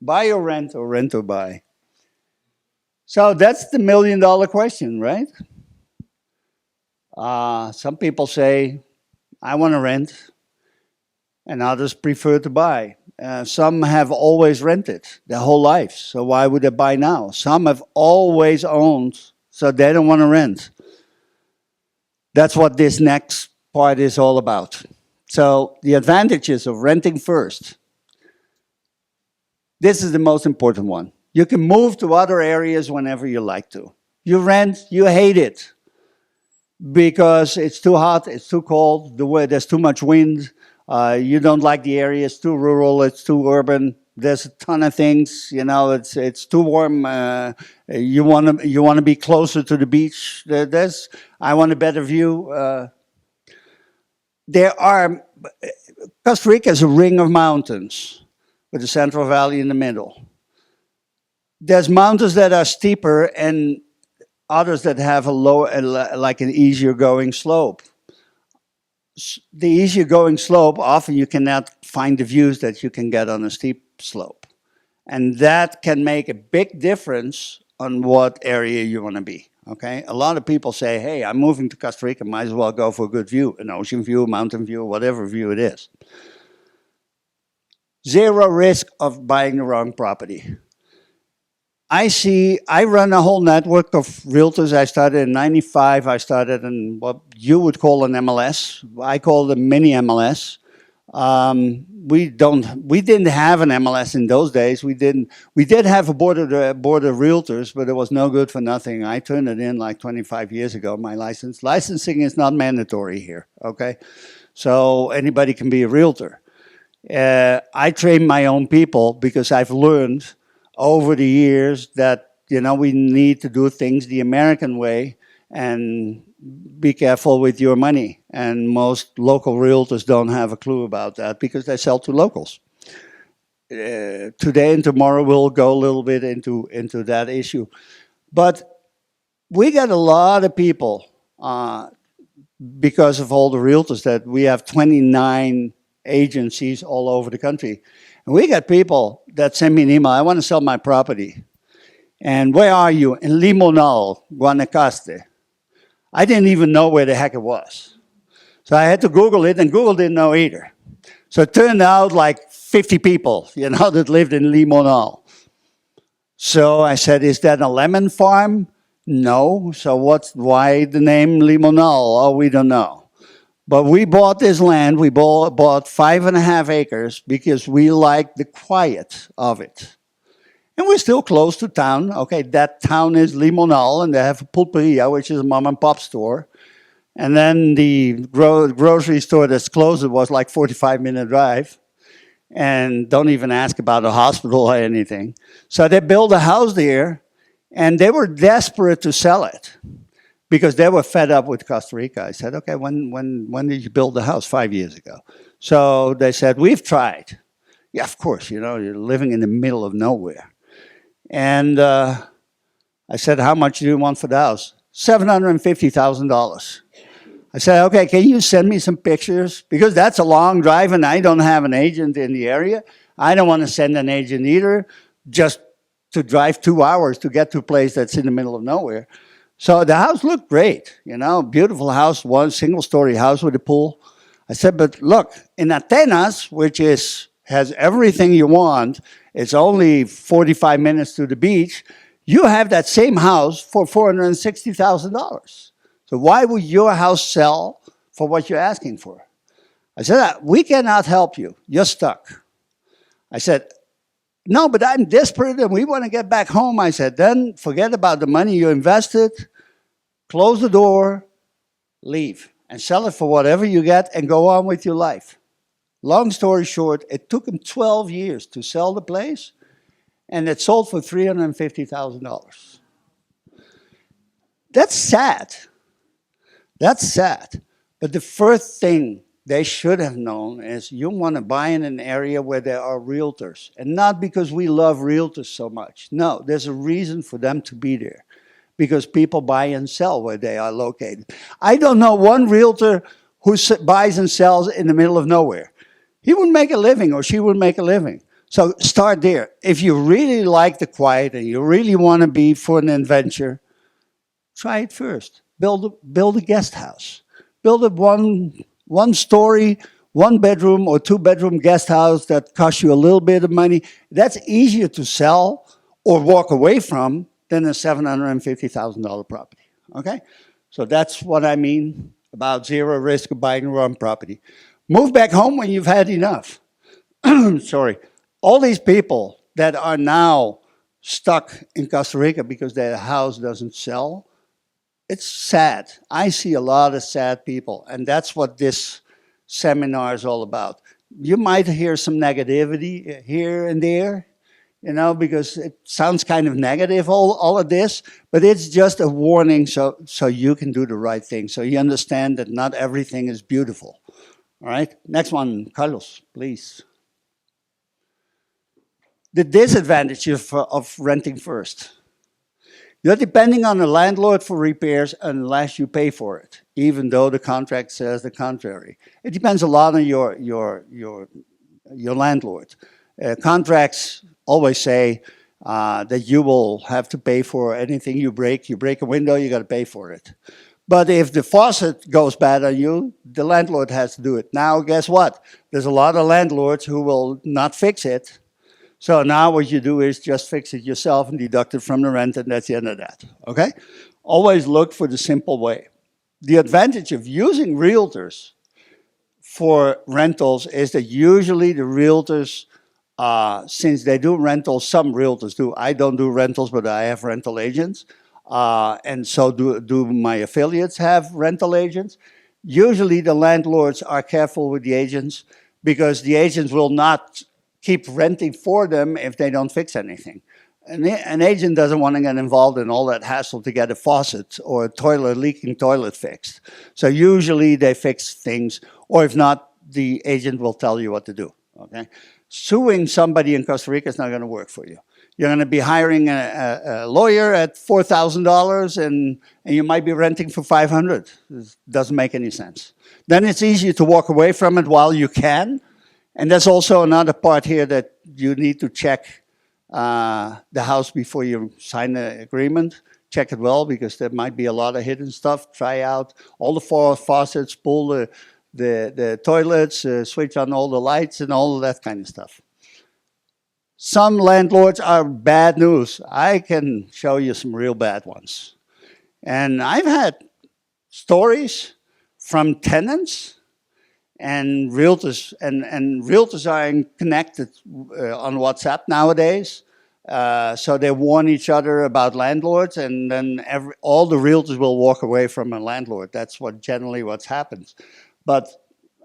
Buy or rent or buy? So that's the $1 million question, right? Some people say, I want to rent, and others prefer to buy. Some have always rented their whole life, so why would they buy now? Some have always owned, so they don't want to rent. That's what this next part is all about. So, the advantages of renting first. This is the most important one. You can move to other areas whenever you like to. You rent, you hate it because it's too hot, it's too cold, there's too much wind, you don't like the area, it's too rural, it's too urban. There's a ton of things, it's too warm. You want to be closer to the beach. I want a better view. There are Costa Rica is a ring of mountains with the Central Valley in the middle. There's mountains that are steeper and others that have a low, like an easier going slope. The easier going slope, often you cannot find the views that you can get on a steep slope. And that can make a big difference on what area you want to be. Okay, a lot of people say, hey, I'm moving to Costa Rica, might as well go for a good view, an ocean view, mountain view, whatever view it is. Zero risk of buying the wrong property. I run a whole network of realtors. I started in 95. I started in what you would call an MLS. I call it a mini MLS. We didn't have an MLS in those days. We did have a board of realtors, but it was no good for nothing. I turned it in like 25 years ago, my license. Licensing is not mandatory here, okay? So anybody can be a realtor. I train my own people because I've learned over the years that, we need to do things the American way and be careful with your money. And most local realtors don't have a clue about that because they sell to locals. Today and tomorrow we'll go a little bit into that issue. But we got a lot of people, because of all the realtors that we have 29 agencies all over the country. And we got people that send me an email, I want to sell my property. And where are you? In Limonal, Guanacaste. I didn't even know where the heck it was. So I had to Google it, and Google didn't know either. So it turned out like 50 people, that lived in Limonal. So I said, is that a lemon farm? No. So why the name Limonal? Oh, we don't know. But we bought this land, we bought 5.5 acres because we liked the quiet of it. And we're still close to town. Okay, that town is Limonal, and they have a pulperia, which is a mom and pop store. And then the grocery store that's closed, it was like 45-minute drive. And don't even ask about a hospital or anything. So they built a house there, and they were desperate to sell it because they were fed up with Costa Rica. I said, okay, when did you build the house? 5 years ago. So they said, we've tried. Yeah, of course, you're living in the middle of nowhere. And I said, how much do you want for the house? $750,000. I said, okay, can you send me some pictures? Because that's a long drive and I don't have an agent in the area. I don't want to send an agent either, just to drive 2 hours to get to a place that's in the middle of nowhere. So the house looked great, beautiful house, one single-story house with a pool. I said, but look, in Atenas, which has everything you want, it's only 45 minutes to the beach, you have that same house for $460,000. So why would your house sell for what you're asking for? I said, we cannot help you. You're stuck. I said, no, but I'm desperate and we want to get back home. I said, then forget about the money you invested, close the door, leave, and sell it for whatever you get and go on with your life. Long story short, it took him 12 years to sell the place, and it sold for $350,000. That's sad. That's sad. But the first thing they should have known is you want to buy in an area where there are realtors. And not because we love realtors so much. No, there's a reason for them to be there. Because people buy and sell where they are located. I don't know one realtor who buys and sells in the middle of nowhere. He wouldn't make a living or she wouldn't make a living. So start there. If you really like the quiet and you really want to be for an adventure, try it first. Build a guest house. Build a one story, one bedroom or two bedroom guest house that costs you a little bit of money. That's easier to sell or walk away from than a $750,000 property. Okay? So that's what I mean about zero risk of buying the wrong property. Move back home when you've had enough. Sorry. All these people that are now stuck in Costa Rica because their house doesn't sell, it's sad. I see a lot of sad people, and that's what this seminar is all about. You might hear some negativity here and there, because it sounds kind of negative, all of this, but it's just a warning so you can do the right thing, so you understand that not everything is beautiful. All right, next one, Carlos, please. The disadvantage of renting first. You're depending on the landlord for repairs unless you pay for it, even though the contract says the contrary. It depends a lot on your landlord. Contracts always say that you will have to pay for anything you break. You break a window, you got to pay for it. But if the faucet goes bad on you, the landlord has to do it. Now, guess what? There's a lot of landlords who will not fix it. So now what you do is just fix it yourself and deduct it from the rent, and that's the end of that, okay? Always look for the simple way. The advantage of using realtors for rentals is that usually the realtors, since they do rentals, some realtors do. I don't do rentals, but I have rental agents. And so do my affiliates have rental agents. Usually the landlords are careful with the agents because the agents will not keep renting for them if they don't fix anything. An agent doesn't want to get involved in all that hassle to get a faucet or a leaking toilet fixed. So usually they fix things, or if not, the agent will tell you what to do, okay? Suing somebody in Costa Rica is not going to work for you. You're going to be hiring a lawyer at $4,000 and you might be renting for $500. It doesn't make any sense. Then it's easier to walk away from it while you can. And there's also another part here that you need to check the house before you sign the agreement. Check it well, because there might be a lot of hidden stuff. Try out all the four faucets, pull the toilets, switch on all the lights and all of that kind of stuff. Some landlords are bad news. I can show you some real bad ones. And I've had stories from tenants and realtors, and realtors are connected on WhatsApp nowadays. So they warn each other about landlords, and then all the realtors will walk away from a landlord. That's generally what happens. But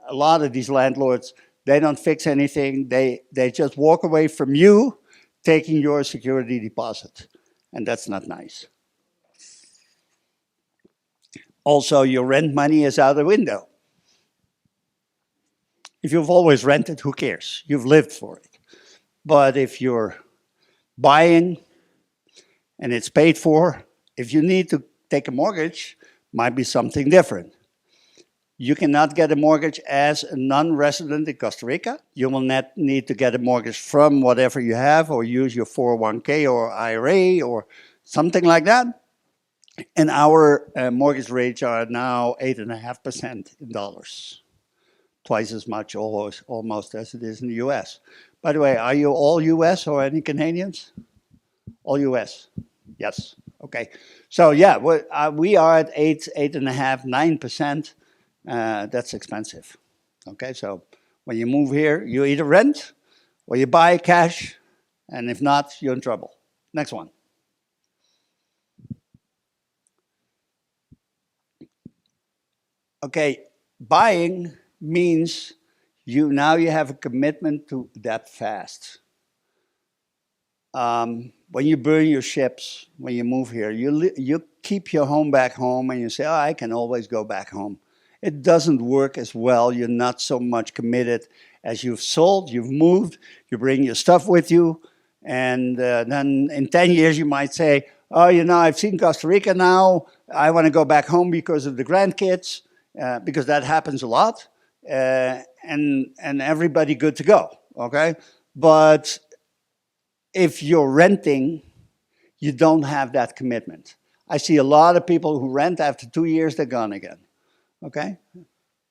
a lot of these landlords, they don't fix anything. They just walk away from you, taking your security deposit. And that's not nice. Also, your rent money is out the window. If you've always rented, who cares? You've lived for it. But if you're buying and it's paid for, if you need to take a mortgage, might be something different. You cannot get a mortgage as a non-resident in Costa Rica. You will not need to get a mortgage from whatever you have, or use your 401k or IRA or something like that. And our mortgage rates are now 8.5% in dollars. Twice as much almost as it is in the US. By the way, are you all US or any Canadians? All US? Yes. Okay. So yeah, we are at 8.5%, 9%. That's expensive. Okay, so when you move here, you either rent or you buy cash, and if not, you're in trouble. Next one. Okay, buying means now you have a commitment to adapt fast. When you burn your ships, when you move here, you keep your home back home, and you say, oh, I can always go back home. It doesn't work as well. You're not so much committed as you've sold, you've moved, you bring your stuff with you, and then in 10 years you might say, oh, I've seen Costa Rica now, I want to go back home because of the grandkids, because that happens a lot. And everybody good to go, okay? But if you're renting, you don't have that commitment. I see a lot of people who rent after 2 years, they're gone again. Okay?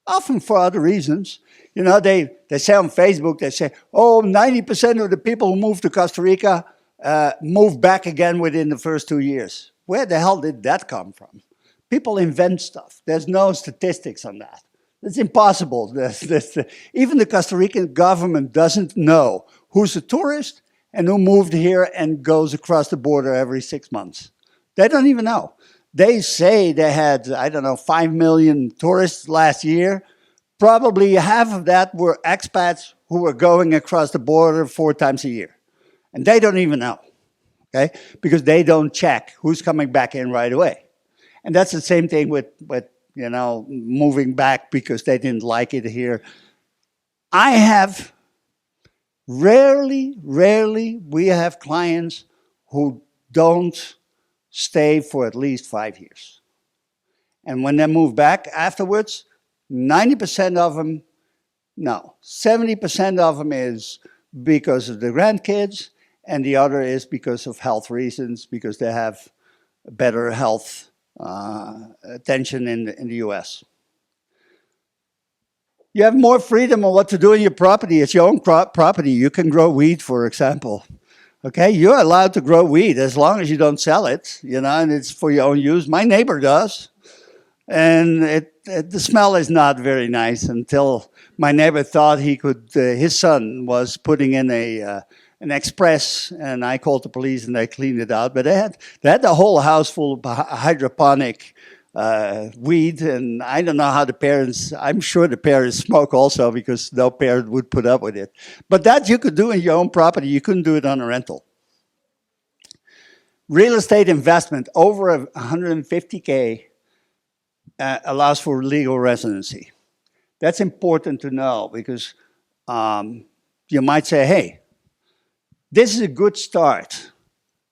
Often for other reasons. You know, they say on Facebook, they say, oh, 90% of the people who move to Costa Rica move back again within the first 2 years. Where the hell did that come from? People invent stuff. There's no statistics on that. It's impossible. Even the Costa Rican government doesn't know who's a tourist and who moved here and goes across the border every 6 months. They don't even know. They say they had, I don't know, 5 million tourists last year. Probably half of that were expats who were going across the border 4 times a year. And they don't even know, okay? Because they don't check who's coming back in right away. And that's the same thing with you know, moving back because they didn't like it here. I have rarely, we have clients who don't stay for at least 5 years. And when they move back afterwards, 90% of them, no, 70% of them is because of the grandkids, and the other is because of health reasons, because they have better health attention in the US. You have more freedom on what to do in your property. It's your own property. You can grow weed, for example. Okay, you're allowed to grow weed as long as you don't sell it, you know, and it's for your own use. My neighbor does. And the smell is not very nice until my neighbor thought he could, his son was putting in an express, and I called the police and they cleaned it out. But they had the whole house full of hydroponic weed, and I don't know how the parents, I'm sure the parents smoke also because no parent would put up with it. But that you could do in your own property, you couldn't do it on a rental. Real estate investment over 150K allows for legal residency. That's important to know because you might say, hey, this is a good start.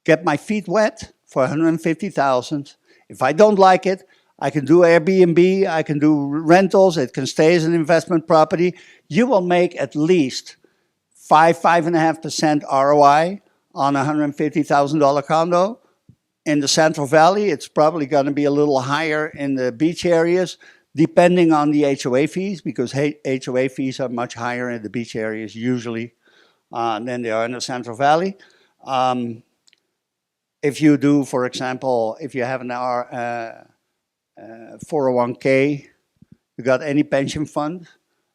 Get my feet wet for $150,000. If I don't like it, I can do Airbnb, I can do rentals, it can stay as an investment property. You will make at least 5.5% ROI on a $150,000 condo. In the Central Valley, it's probably going to be a little higher in the beach areas, depending on the HOA fees, because HOA fees are much higher in the beach areas usually than they are in the Central Valley. If you do, for example, if you have an 401k, you got any pension fund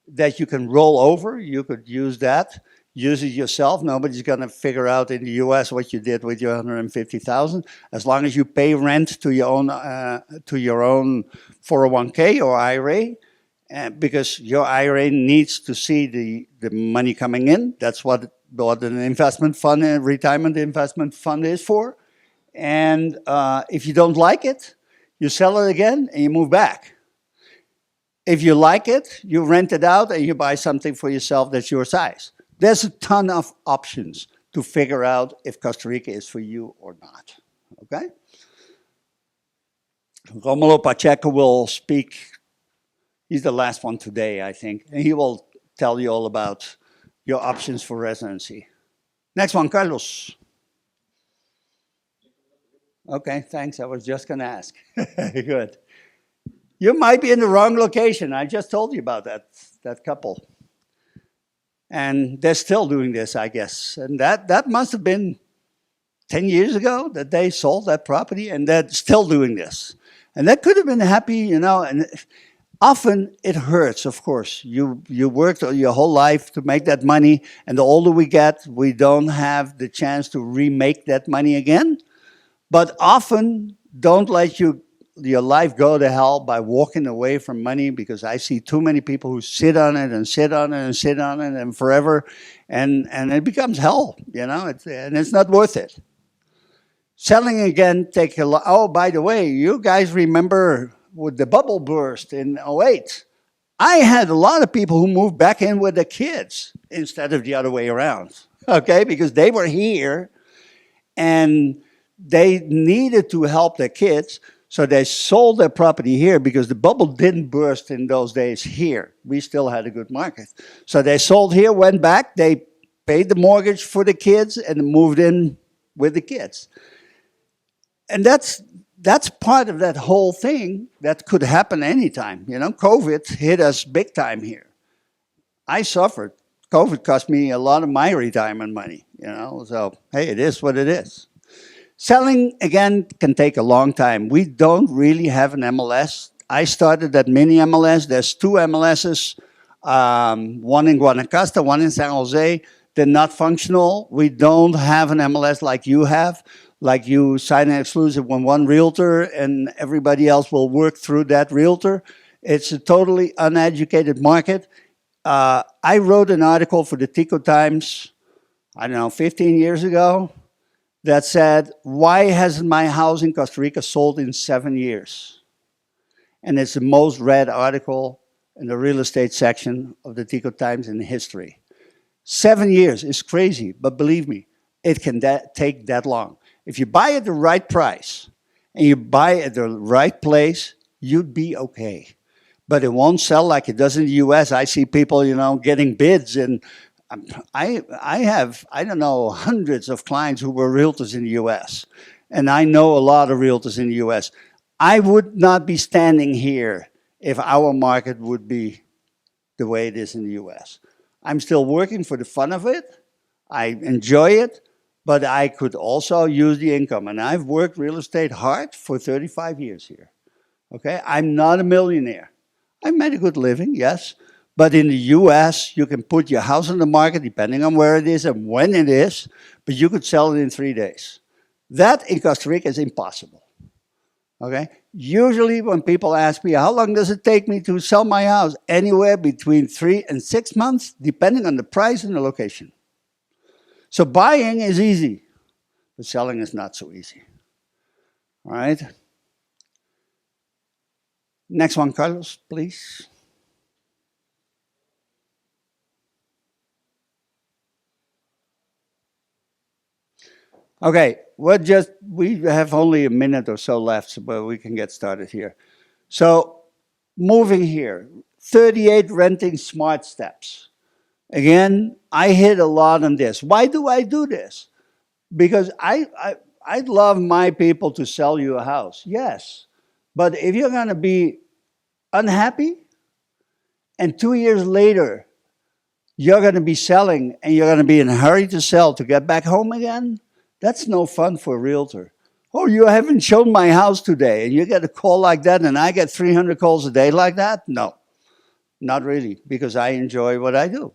that you can roll over, you could use that. Use it yourself. Nobody's going to figure out in the U.S. what you did with your $150,000. As long as you pay rent to your own 401k or IRA, because your IRA needs to see the money coming in. That's what an investment fund, a retirement investment fund is for. And if you don't like it, you sell it again and you move back. If you like it, you rent it out and you buy something for yourself that's your size. There's a ton of options to figure out if Costa Rica is for you or not, okay? Romulo Pacheco will speak. He's the last one today, I think, and he will tell you all about your options for residency. Next one, Carlos. Okay, thanks. I was just going to ask. Good. You might be in the wrong location. I just told you about that couple. And they're still doing this, I guess. And that must have been 10 years ago that they sold that property, and they're still doing this. And that could have been happy, you know, and often it hurts, of course. You worked your whole life to make that money, and the older we get, we don't have the chance to remake that money again. But often, don't let your life go to hell by walking away from money, because I see too many people who sit on it and sit on it and sit on it and forever, and it becomes hell, you know, and it's not worth it. Selling again take a lot. Oh, by the way, you guys remember with the bubble burst in '08, I had a lot of people who moved back in with their kids instead of the other way around, okay, because they were here and they needed to help their kids. So they sold their property here because the bubble didn't burst in those days here. We still had a good market. So they sold here, went back, they paid the mortgage for the kids, and moved in with the kids. And that's part of that whole thing that could happen anytime. You know, COVID hit us big time here. I suffered. COVID cost me a lot of my retirement money, you know, so hey, it is what it is. Selling, again, can take a long time. We don't really have an MLS. I started that mini MLS. There's two MLSs, one in Guanacaste, one in San Jose. They're not functional. We don't have an MLS like you have, like you sign an exclusive with one realtor and everybody else will work through that realtor. It's a totally uneducated market. I wrote an article for the Tico Times, I don't know, 15 years ago, that said, why hasn't my house in Costa Rica sold in 7 years? And it's the most read article in the real estate section of the Tico Times in history. 7 years is crazy, but believe me, it can take that long. If you buy at the right price and you buy at the right place, you'd be okay. But it won't sell like it does in the U.S. I see people, you know, getting bids, and I have, I don't know, hundreds of clients who were realtors in the U.S. And I know a lot of realtors in the U.S. I would not be standing here if our market would be the way it is in the U.S. I'm still working for the fun of it. I enjoy it, but I could also use the income. And I've worked real estate hard for 35 years here. Okay, I'm not a millionaire. I made a good living, yes. But in the US, you can put your house on the market, depending on where it is and when it is, but you could sell it in 3 days. That in Costa Rica is impossible. Okay? Usually when people ask me, how long does it take me to sell my house? Anywhere between 3 and 6 months, depending on the price and the location. So buying is easy, but selling is not so easy. All right? Next one, Carlos, please. Okay, we have only a minute or so left, but we can get started here. So, moving here, 38 renting smart steps. Again, I hit a lot on this. Why do I do this? Because I'd love my people to sell you a house, yes. But if you're going to be unhappy, and 2 years later, you're going to be selling, and you're going to be in a hurry to sell to get back home again, that's no fun for a realtor. Oh, you haven't shown my house today, and you get a call like that, and I get 300 calls a day like that? No, not really, because I enjoy what I do.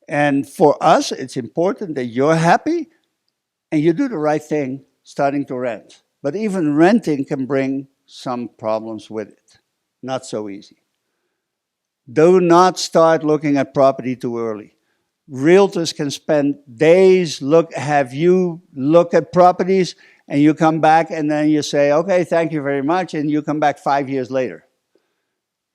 And for us, it's important that you're happy, and you do the right thing starting to rent. But even renting can bring some problems with it. Not so easy. Do not start looking at property too early. Realtors can spend days have you look at properties, and you come back and then you say, okay, thank you very much, and you come back 5 years later.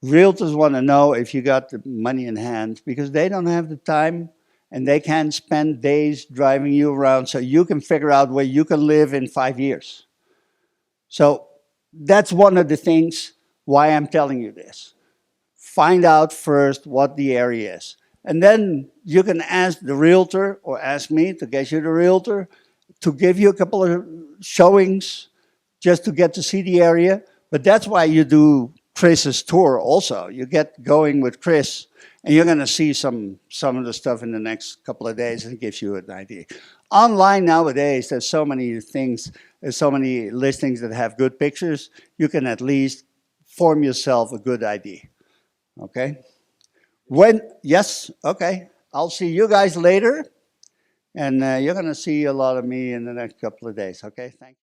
Realtors want to know if you got the money in hand, because they don't have the time and they can't spend days driving you around so you can figure out where you can live in 5 years. So that's one of the things why I'm telling you this. Find out first what the area is. And then you can ask the realtor or ask me to get you the realtor to give you a couple of showings just to get to see the area. But that's why you do Chris's tour also. You get going with Chris, and you're going to see some of the stuff in the next couple of days, and it gives you an idea. Online nowadays, there's so many things, there's so many listings that have good pictures, you can at least form yourself a good idea. Okay? Yes, okay. I'll see you guys later, and you're going to see a lot of me in the next couple of days. Okay? Thank you.